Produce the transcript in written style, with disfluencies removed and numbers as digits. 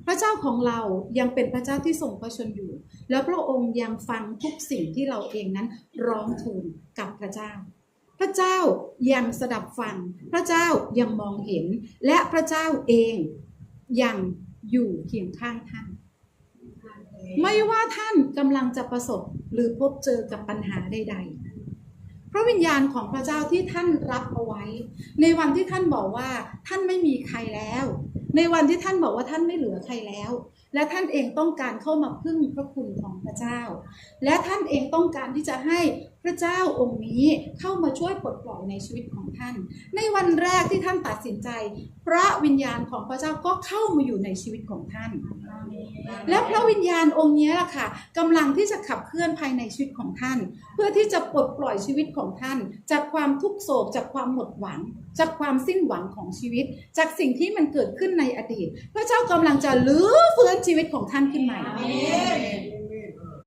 พระเจ้าของเรายังเป็นพระเจ้าที่ทรงพระชนอยู่แล้วพระองค์ยังฟังทุกสิ่งที่เราเองนั้นร้องทูลกับพระเจ้าพระเจ้ายังสดับฟังพระเจ้ายังมองเห็นและพระเจ้าเองยังอยู่เคียงข้างท่านไม่ว่าท่านกำลังจะประสบหรือพบเจอกับปัญหาใดๆพระวิญญาณของพระเจ้าที่ท่านรับเอาไว้ในวันที่ท่านบอกว่าท่านไม่มีใครแล้วในวันที่ท่านบอกว่าท่านไม่เหลือใครแล้วและท่านเองต้องการเข้ามาพึ่งพระคุณของพระเจ้าและท่านเองต้องการที่จะให้พระเจ้าองค์นี้เข้ามาช่วยปลดปล่อยในชีวิตของท่านในวันแรกที่ท่านตัดสินใจพระวิญญาณของพระเจ้าก็เข้ามาอยู่ในชีวิตของท่านและพระวิญญาณองค์นี้ล่ะค่ะกำลังที่จะขับเคลื่อนภายในชีวิตของท่านเพื่อที่จะปลดปล่อยชีวิตของท่านจากความทุกข์โศกจากความหมดหวังจากความสิ้นหวังของชีวิตจากสิ่งที่มันเกิดขึ้นในอดีตพระเจ้ากำลังจะลื้อฟื้นชีวิตของท่านขึ้นมา